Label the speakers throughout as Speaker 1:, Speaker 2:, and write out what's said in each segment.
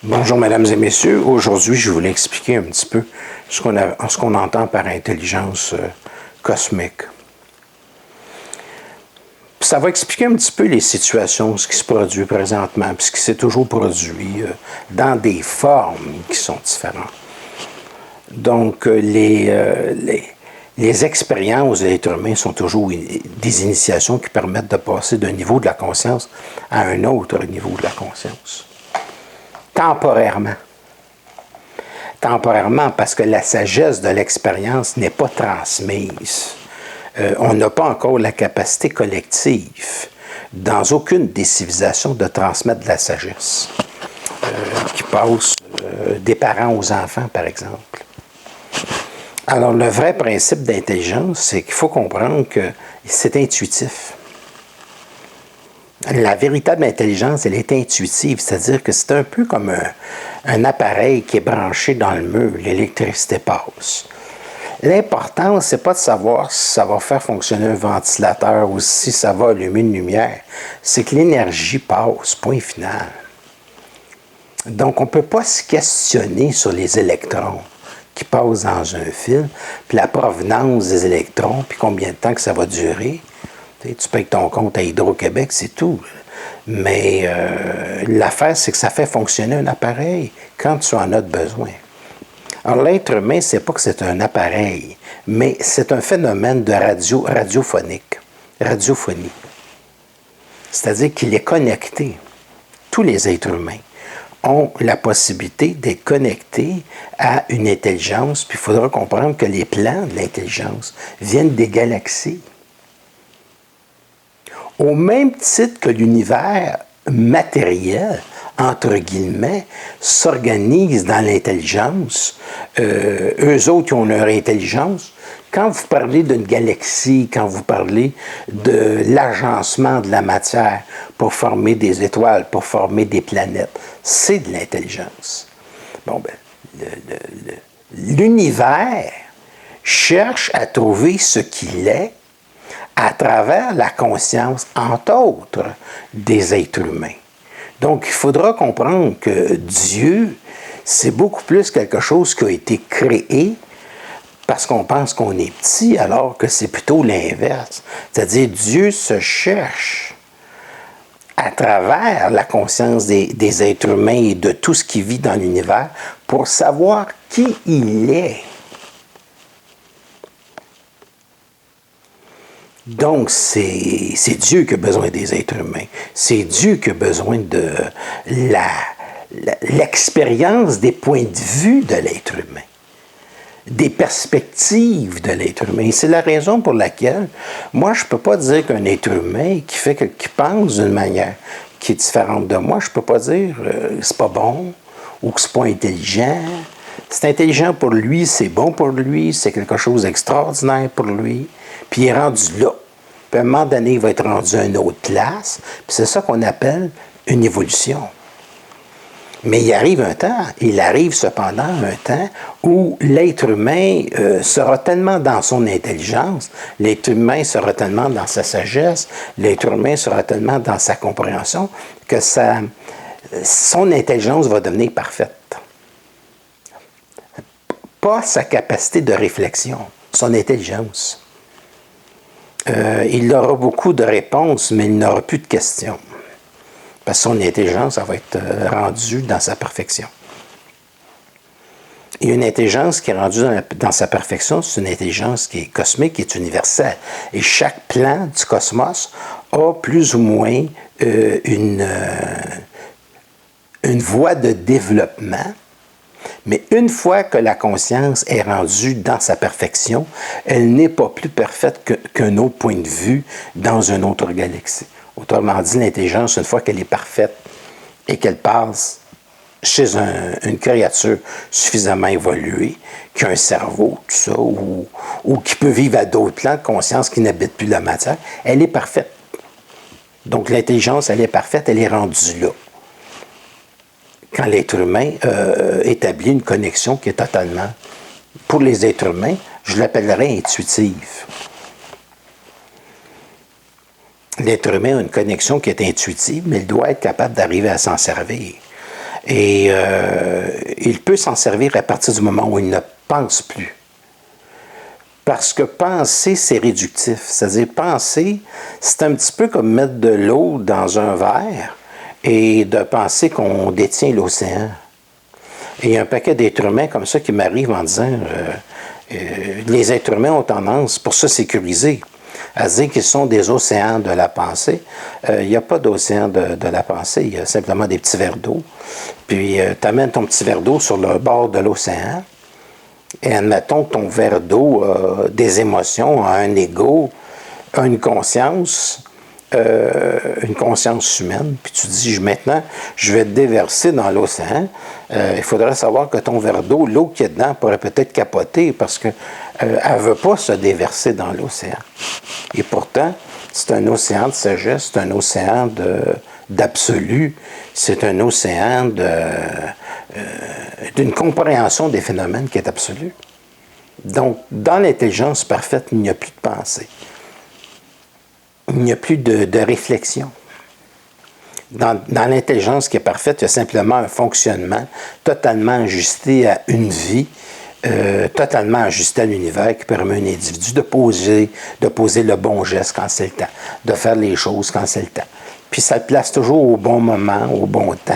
Speaker 1: Bonjour, mesdames et messieurs. Aujourd'hui, je voulais expliquer un petit peu ce qu'on entend par intelligence cosmique. Ça va expliquer un petit peu les situations, ce qui se produit présentement, puis ce qui s'est toujours produit dans des formes qui sont différentes. Donc, les expériences de l'être humain sont toujours des initiations qui permettent de passer d'un niveau de la conscience à un autre niveau de la conscience. Temporairement. Temporairement, parce que la sagesse de l'expérience n'est pas transmise. On n'a pas encore la capacité collective, dans aucune des civilisations, de transmettre de la sagesse, qui passe des parents aux enfants, par exemple. Alors, le vrai principe d'intelligence, c'est qu'il faut comprendre que c'est intuitif. La véritable intelligence, elle est intuitive, c'est-à-dire que c'est un peu comme un appareil qui est branché dans le mur, l'électricité passe. L'important, c'est pas de savoir si ça va faire fonctionner un ventilateur ou si ça va allumer une lumière, c'est que l'énergie passe, point final. Donc, on ne peut pas se questionner sur les électrons qui passent dans un fil, puis la provenance des électrons, puis combien de temps que ça va durer. Tu payes ton compte à Hydro-Québec, c'est tout. Mais l'affaire, c'est que ça fait fonctionner un appareil quand tu en as besoin. Alors, l'être humain, c'est pas que c'est un appareil, mais c'est un phénomène de radiophonique. Radiophonie. C'est-à-dire qu'il est connecté. Tous les êtres humains ont la possibilité d'être connectés à une intelligence, puis il faudra comprendre que les plans de l'intelligence viennent des galaxies. Au même titre que l'univers matériel, entre guillemets, s'organise dans l'intelligence, eux autres qui ont leur intelligence, quand vous parlez d'une galaxie, quand vous parlez de l'agencement de la matière pour former des étoiles, pour former des planètes, c'est de l'intelligence. Bon, ben, l'univers cherche à trouver ce qu'il est à travers la conscience, entre autres, des êtres humains. Donc, il faudra comprendre que Dieu, c'est beaucoup plus quelque chose qui a été créé parce qu'on pense qu'on est petit, alors que c'est plutôt l'inverse. C'est-à-dire, Dieu se cherche à travers la conscience des êtres humains et de tout ce qui vit dans l'univers pour savoir qui il est. Donc, c'est Dieu qui a besoin des êtres humains. C'est Dieu qui a besoin de l'expérience des points de vue de l'être humain, des perspectives de l'être humain. Et c'est la raison pour laquelle, moi, je ne peux pas dire qu'un être humain qui pense d'une manière qui est différente de moi, je ne peux pas dire que c'est pas bon ou que c'est pas intelligent. C'est intelligent pour lui, c'est bon pour lui, c'est quelque chose d'extraordinaire pour lui. Puis il est rendu là. Puis à un moment donné, il va être rendu à une autre place. Puis c'est ça qu'on appelle une évolution. Mais il arrive cependant un temps où l'être humain sera tellement dans son intelligence, l'être humain sera tellement dans sa sagesse, l'être humain sera tellement dans sa compréhension que son intelligence va devenir parfaite. Pas sa capacité de réflexion, son intelligence. Il aura beaucoup de réponses, mais il n'aura plus de questions. Parce que son intelligence, ça va être rendue dans sa perfection. Et une intelligence qui est rendue dans sa perfection, c'est une intelligence qui est cosmique, qui est universelle. Et chaque plan du cosmos a plus ou moins une voie de développement. Mais une fois que la conscience est rendue dans sa perfection, elle n'est pas plus parfaite qu'un autre point de vue dans une autre galaxie. Autrement dit, l'intelligence, une fois qu'elle est parfaite et qu'elle passe chez une créature suffisamment évoluée, qui a un cerveau, tout ça, ou qui peut vivre à d'autres plans de conscience qui n'habitent plus la matière, elle est parfaite. Donc l'intelligence, elle est parfaite, elle est rendue là. Quand l'être humain établit une connexion qui est totalement, pour les êtres humains, je l'appellerais intuitive. L'être humain a une connexion qui est intuitive, mais il doit être capable d'arriver à s'en servir. Et il peut s'en servir à partir du moment où il ne pense plus. Parce que penser, c'est réductif. C'est-à-dire, penser, c'est un petit peu comme mettre de l'eau dans un verre et de penser qu'on détient l'océan. Et il y a un paquet d'êtres humains comme ça qui m'arrivent en disant les êtres humains ont tendance, pour se sécuriser, à dire qu'ils sont des océans de la pensée. Il n'y a pas d'océan de la pensée, il y a simplement des petits verres d'eau. Puis tu amènes ton petit verre d'eau sur le bord de l'océan, et admettons que ton verre d'eau a des émotions, a un ego, a une conscience humaine, puis tu dis, maintenant, je vais te déverser dans l'océan. Il faudrait savoir que ton verre d'eau, l'eau qu'il y a dedans, pourrait peut-être capoter parce qu'elle ne veut pas se déverser dans l'océan. Et pourtant, c'est un océan de sagesse, c'est un océan d'absolu, c'est un océan d'une compréhension des phénomènes qui est absolue. Donc, dans l'intelligence parfaite, il n'y a plus de pensée. Il n'y a plus de réflexion. Dans l'intelligence qui est parfaite, il y a simplement un fonctionnement totalement ajusté à une vie, totalement ajusté à l'univers qui permet à un individu de poser le bon geste quand c'est le temps, de faire les choses quand c'est le temps. Puis ça le place toujours au bon moment, au bon temps,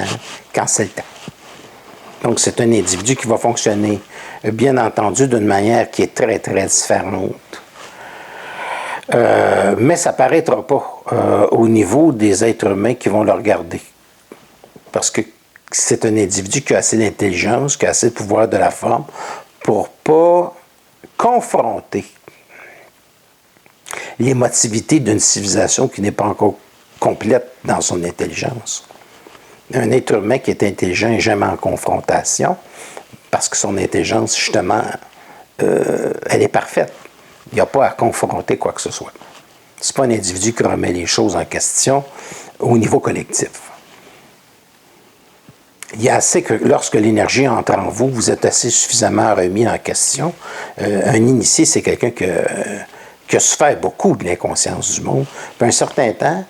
Speaker 1: quand c'est le temps. Donc c'est un individu qui va fonctionner, bien entendu, d'une manière qui est très, très différente. Mais ça ne paraîtra pas au niveau des êtres humains qui vont le regarder. Parce que c'est un individu qui a assez d'intelligence, qui a assez de pouvoir de la forme pour ne pas confronter l'émotivité d'une civilisation qui n'est pas encore complète dans son intelligence. Un être humain qui est intelligent n'est jamais en confrontation parce que son intelligence, justement, elle est parfaite. Il n'y a pas à confronter quoi que ce soit. Ce n'est pas un individu qui remet les choses en question au niveau collectif. Il y a assez que lorsque l'énergie entre en vous, vous êtes assez suffisamment remis en question. Un initié, c'est quelqu'un qui a souffert beaucoup de l'inconscience du monde. Puis à un certain temps,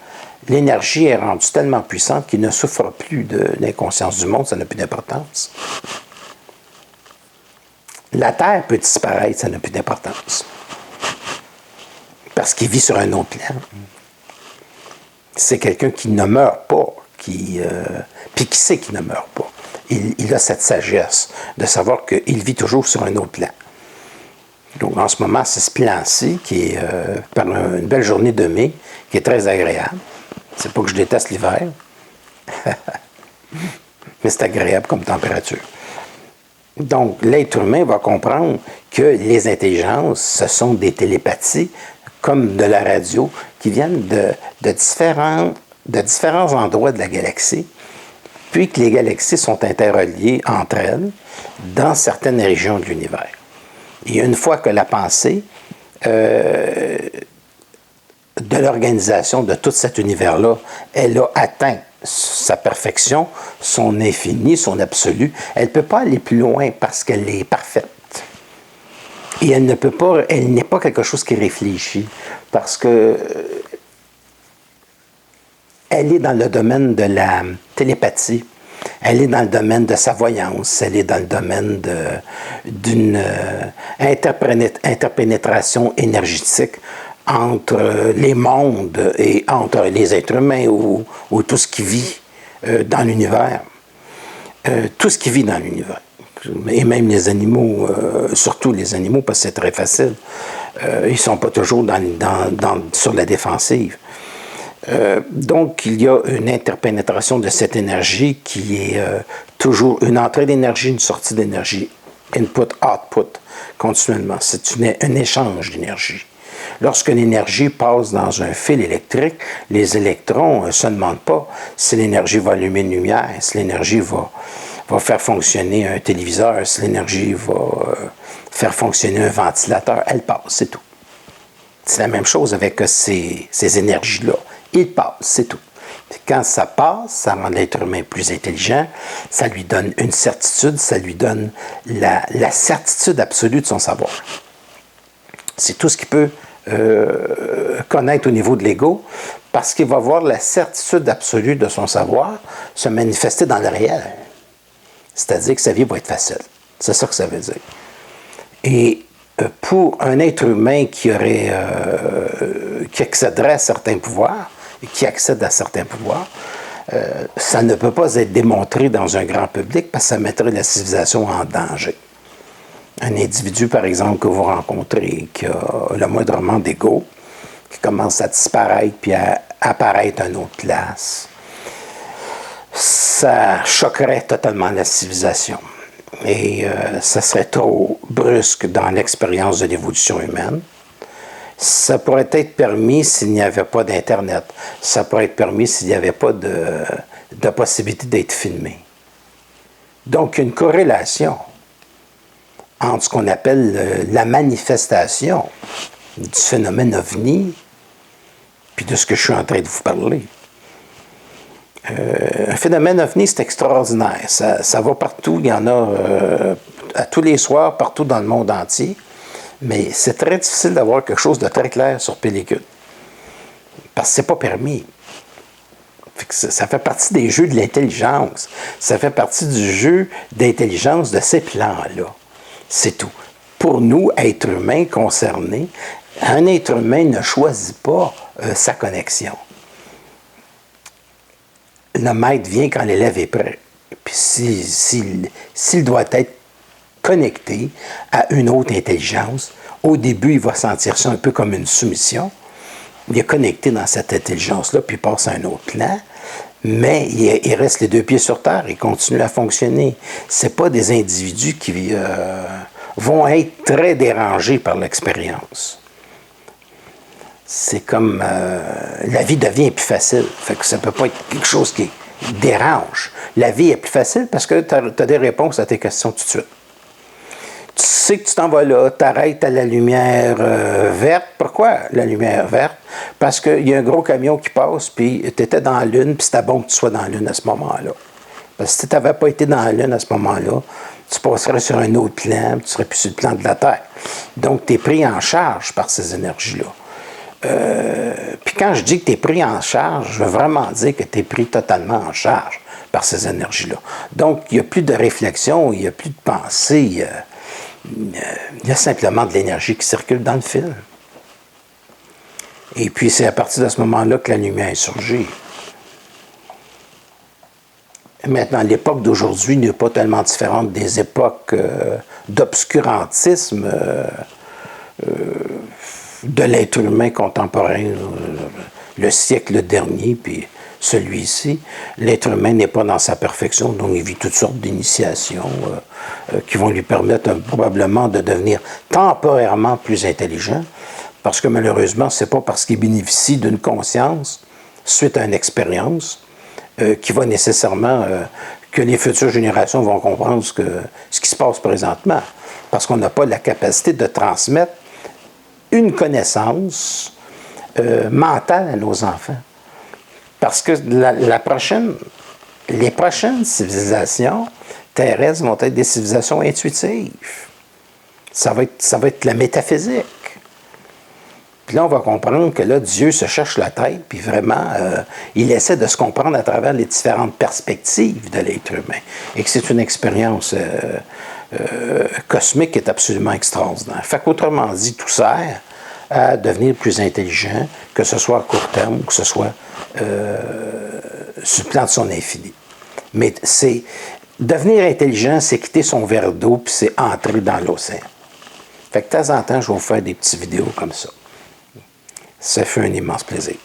Speaker 1: l'énergie est rendue tellement puissante qu'il ne souffre plus de l'inconscience du monde, ça n'a plus d'importance. La Terre peut disparaître, ça n'a plus d'importance. Parce qu'il vit sur un autre plan. C'est quelqu'un qui ne meurt pas, puis qui sait qu'il ne meurt pas. Il a cette sagesse de savoir qu'il vit toujours sur un autre plan. Donc en ce moment, c'est ce plan-ci qui est, par une belle journée de mai, qui est très agréable. C'est pas que je déteste l'hiver, mais c'est agréable comme température. Donc l'être humain va comprendre que les intelligences, ce sont des télépathies, comme de la radio, qui viennent de différents endroits de la galaxie, puis que les galaxies sont interreliées entre elles dans certaines régions de l'univers. Et une fois que la pensée de l'organisation de tout cet univers-là, elle a atteint sa perfection, son infini, son absolu, elle ne peut pas aller plus loin parce qu'elle est parfaite. Et elle n'est pas quelque chose qui réfléchit, parce que elle est dans le domaine de la télépathie, elle est dans le domaine de sa voyance, elle est dans le domaine d'une interpénétration énergétique entre les mondes et entre les êtres humains ou tout ce qui vit dans l'univers. Tout ce qui vit dans l'univers. Et même les animaux, surtout les animaux, parce que c'est très facile, ils ne sont pas toujours sur la défensive. Donc, il y a une interpénétration de cette énergie qui est toujours une entrée d'énergie, une sortie d'énergie, input, output, continuellement. C'est un échange d'énergie. Lorsque l'énergie passe dans un fil électrique, les électrons ne se demandent pas si l'énergie va allumer une lumière, si l'énergie va faire fonctionner un téléviseur, si l'énergie va faire fonctionner un ventilateur, elle passe, c'est tout. C'est la même chose avec ces énergies-là. Il passe, c'est tout. Puis quand ça passe, ça rend l'être humain plus intelligent, ça lui donne une certitude, ça lui donne la certitude absolue de son savoir. C'est tout ce qu'il peut connaître au niveau de l'ego, parce qu'il va voir la certitude absolue de son savoir se manifester dans le réel. C'est-à-dire que sa vie va être facile. C'est ça que ça veut dire. Et pour un être humain qui accéderait à certains pouvoirs, et qui accède à certains pouvoirs, ça ne peut pas être démontré dans un grand public parce que ça mettrait la civilisation en danger. Un individu, par exemple, que vous rencontrez, qui a le moindrement d'ego, qui commence à disparaître puis à apparaître à une autre place, ça choquerait totalement la civilisation. Et ça serait trop brusque dans l'expérience de l'évolution humaine. Ça pourrait être permis s'il n'y avait pas d'Internet. Ça pourrait être permis s'il n'y avait pas de possibilité d'être filmé. Donc, une corrélation entre ce qu'on appelle la manifestation du phénomène OVNI puis de ce que je suis en train de vous parler. Un phénomène OVNI, c'est extraordinaire. Ça va partout. Il y en a à tous les soirs, partout dans le monde entier. Mais c'est très difficile d'avoir quelque chose de très clair sur pellicule. Parce que c'est pas permis. Ça fait partie des jeux de l'intelligence. Ça fait partie du jeu d'intelligence de ces plans-là. C'est tout. Pour nous, êtres humains concernés, un être humain ne choisit pas sa connexion. Le maître vient quand l'élève est prêt. Puis s'il doit être connecté à une autre intelligence, au début, il va sentir ça un peu comme une soumission. Il est connecté dans cette intelligence-là, puis il passe à un autre plan. Mais il reste les deux pieds sur terre, il continue à fonctionner. Ce pas des individus qui vont être très dérangés par l'expérience. C'est comme la vie devient plus facile. Fait que ça ne peut pas être quelque chose qui dérange. La vie est plus facile parce que tu as des réponses à tes questions tout de suite. Tu sais que tu t'en vas là, tu arrêtes à la lumière verte. Pourquoi la lumière verte? Parce qu'il y a un gros camion qui passe, puis tu étais dans la Lune, puis c'était bon que tu sois dans la Lune à ce moment-là. Parce que si tu n'avais pas été dans la Lune à ce moment-là, tu passerais sur un autre plan, tu serais plus sur le plan de la Terre. Donc, tu es pris en charge par ces énergies-là. Puis quand je dis que tu es pris en charge, je veux vraiment dire que tu es pris totalement en charge par ces énergies-là. Donc, il n'y a plus de réflexion, il n'y a plus de pensée, il y a simplement de l'énergie qui circule dans le film. Et puis, c'est à partir de ce moment-là que la lumière est surgie. Maintenant, l'époque d'aujourd'hui n'est pas tellement différente des époques d'obscurantisme de l'être humain contemporain, le siècle dernier, puis celui-ci. L'être humain n'est pas dans sa perfection, donc il vit toutes sortes d'initiations qui vont lui permettre probablement de devenir temporairement plus intelligent, parce que malheureusement, ce n'est pas parce qu'il bénéficie d'une conscience suite à une expérience qui va nécessairement que les futures générations vont comprendre ce qui se passe présentement, parce qu'on n'a pas la capacité de transmettre une connaissance mentale à nos enfants. Parce que les prochaines civilisations terrestres vont être des civilisations intuitives. Ça va être la métaphysique. Puis là, on va comprendre que là, Dieu se cherche la tête, puis vraiment, il essaie de se comprendre à travers les différentes perspectives de l'être humain. Et que c'est une expérience cosmique qui est absolument extraordinaire. Fait qu'autrement dit, tout sert à devenir plus intelligent, que ce soit à court terme ou que ce soit sur le plan de son infini. Mais devenir intelligent, c'est quitter son verre d'eau puis c'est entrer dans l'océan. Fait que de temps en temps, je vais vous faire des petites vidéos comme ça. Ça fait un immense plaisir.